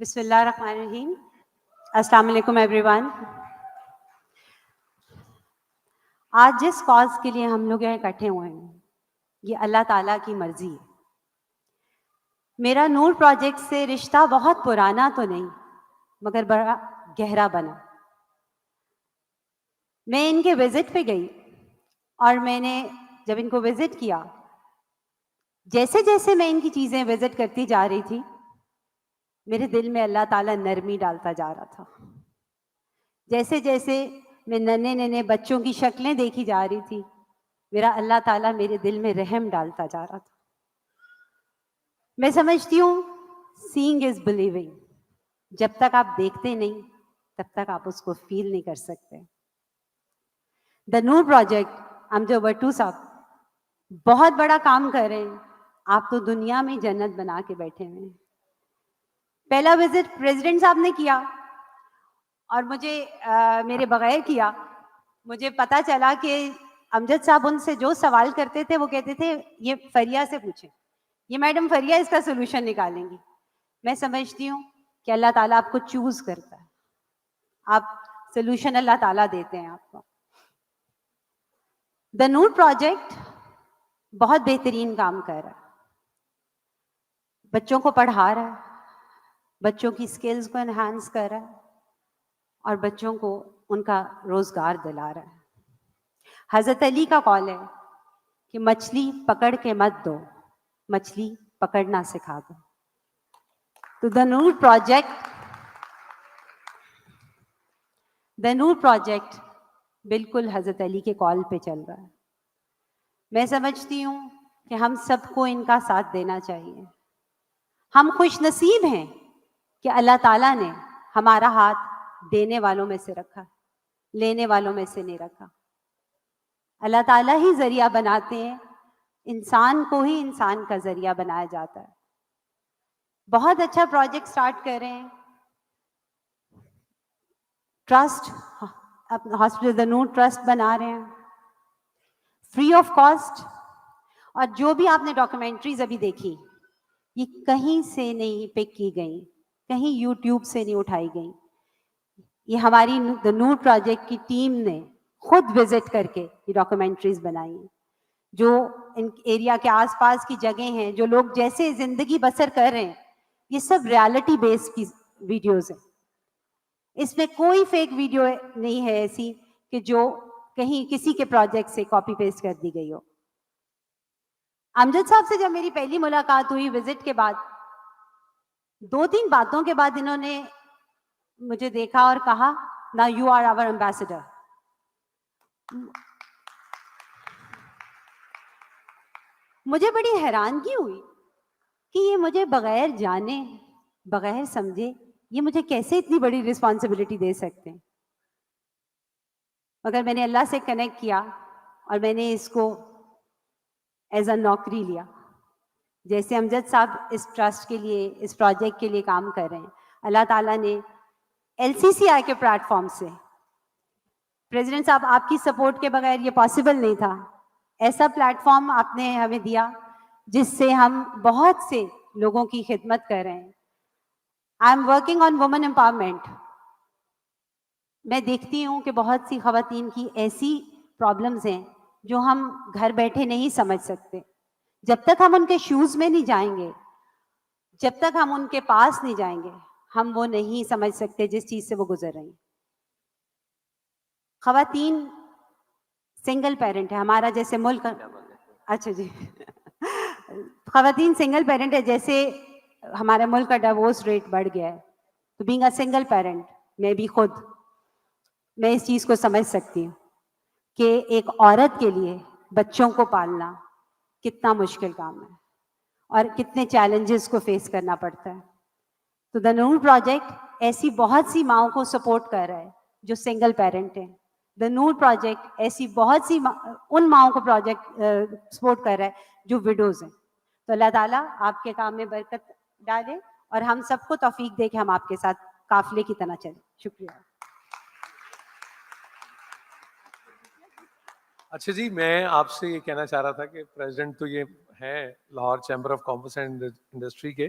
بسم اللہ الرحمن الرحیم. السلام علیکم ایوری ون. آج جس کاز کے لیے ہم لوگ یہاں اکٹھے ہوئے ہیں یہ اللہ تعالیٰ کی مرضی ہے. میرا نور پروجیکٹ سے رشتہ بہت پرانا تو نہیں مگر بڑا گہرا بنا. میں ان کے وزٹ پہ گئی اور میں نے جب ان کو وزٹ کیا جیسے جیسے میں ان کی چیزیں وزٹ کرتی جا رہی تھی میرے دل میں اللہ تعالیٰ نرمی ڈالتا جا رہا تھا. جیسے جیسے میں ننے ننے بچوں کی شکلیں دیکھی جا رہی تھی میرا اللہ تعالیٰ میرے دل میں رحم ڈالتا جا رہا تھا. میں سمجھتی ہوں سینگ از بلیونگ. جب تک آپ دیکھتے نہیں تب تک آپ اس کو فیل نہیں کر سکتے. دا نور پروجیکٹ امجد بٹو صاحب بہت بڑا کام کر رہے ہیں. آپ تو دنیا میں جنت بنا کے بیٹھے ہوئے ہیں. پہلا وزٹ پریزیڈنٹ صاحب نے کیا اور مجھے میرے بغیر کیا. مجھے پتا چلا کہ امجد صاحب ان سے جو سوال کرتے تھے وہ کہتے تھے یہ فریہ سے پوچھیں, یہ میڈم فریہ اس کا سولوشن نکالیں گی. میں سمجھتی ہوں کہ اللہ تعالیٰ آپ کو چوز کرتا ہے, آپ سولوشن اللہ تعالیٰ دیتے ہیں آپ کو. دا نور پروجیکٹ بہت بہترین کام کر رہا ہے. بچوں کو پڑھا رہا ہے, بچوں کی اسکلز کو انہانس کر رہا ہے اور بچوں کو ان کا روزگار دلا رہا ہے. حضرت علی کا قول ہے کہ مچھلی پکڑ کے مت دو, مچھلی پکڑنا سکھا دو. تو دا نور پروجیکٹ بالکل حضرت علی کے قول پہ چل رہا ہے. میں سمجھتی ہوں کہ ہم سب کو ان کا ساتھ دینا چاہیے. ہم خوش نصیب ہیں کہ اللہ تعالیٰ نے ہمارا ہاتھ دینے والوں میں سے رکھا, لینے والوں میں سے نہیں رکھا. اللہ تعالیٰ ہی ذریعہ بناتے ہیں, انسان کو ہی انسان کا ذریعہ بنایا جاتا ہے. بہت اچھا پروجیکٹ سٹارٹ کر رہے ہیں. Trust hospital the Noor trust بنا رہے ہیں فری آف کاسٹ. اور جو بھی آپ نے ڈاکومنٹریز ابھی دیکھی یہ کہیں سے نہیں پک کی گئی, کہیں یوٹیوب سے نہیں اٹھائی گئی. یہ ہماری دا نور پروجیکٹ کی ٹیم نے خود وزٹ کر کے یہ ڈاکومنٹریز بنائی ہیں. جو ان ایریا کے آس پاس کی جگہیں ہیں, جو لوگ جیسے زندگی بسر کر رہے ہیں, یہ سب ریالٹی بیس کی ویڈیوز ہیں. اس میں کوئی فیک ویڈیو نہیں ہے ایسی کہ جو کہیں کسی کے پروجیکٹ سے کاپی پیسٹ کر دی گئی ہو. امجد صاحب سے جب میری پہلی ملاقات ہوئی وزٹ کے بعد 2-3 باتوں کے بعد انہوں نے مجھے دیکھا اور کہا نا یو آر آور ایمبیسڈر. مجھے بڑی حیرانگی ہوئی کہ یہ مجھے بغیر جانے بغیر سمجھے یہ مجھے کیسے اتنی بڑی رسپانسبلٹی دے سکتے ہیں. مگر میں نے اللہ سے کنیکٹ کیا اور میں نے اس کو ایز اے نوکری لیا. جیسے امجد صاحب اس ٹرسٹ کے لیے, اس پروجیکٹ کے لیے کام کر رہے ہیں, اللہ تعالیٰ نے LCCI کے پلیٹ فارم سے, پریزیڈنٹ صاحب آپ کی سپورٹ کے بغیر یہ پاسبل نہیں تھا. ایسا پلیٹ فارم آپ نے ہمیں دیا جس سے ہم بہت سے لوگوں کی خدمت کر رہے ہیں. I am working on women empowerment. میں دیکھتی ہوں کہ بہت سی خواتین کی ایسی پرابلمز ہیں جو ہم گھر بیٹھے نہیں سمجھ سکتے. جب تک ہم ان کے شوز میں نہیں جائیں گے, جب تک ہم ان کے پاس نہیں جائیں گے, ہم وہ نہیں سمجھ سکتے جس چیز سے وہ گزر رہی ہیں. خواتین سنگل پیرنٹ ہے ہمارا, جیسے ملک, اچھا جی, خواتین سنگل پیرنٹ ہے. جیسے ہمارے ملک کا ڈیورس ریٹ بڑھ گیا ہے, تو بینگ اے سنگل پیرنٹ میں اس چیز کو سمجھ سکتی ہوں کہ ایک عورت کے لیے بچوں کو پالنا کتنا مشکل کام ہے اور کتنے چیلنجز کو فیس کرنا پڑتا ہے. تو دا نور پروجیکٹ ایسی بہت سی ماؤں کو سپورٹ کر رہا ہے جو سنگل پیرنٹ ہیں. دا نور پروجیکٹ ایسی بہت سی ان ماؤں کو پروجیکٹ سپورٹ کر رہا ہے جو وڈوز ہیں. تو اللہ تعالیٰ آپ کے کام میں برکت ڈالے اور ہم سب کو توفیق دے کہ ہم آپ کے ساتھ قافلے کی طرح چلیں. شکریہ. اچھا جی, میں آپ سے یہ کہنا چاہ رہا تھا کہ پریزیڈنٹ تو یہ ہیں Lahore chamber of commerce and industry کے,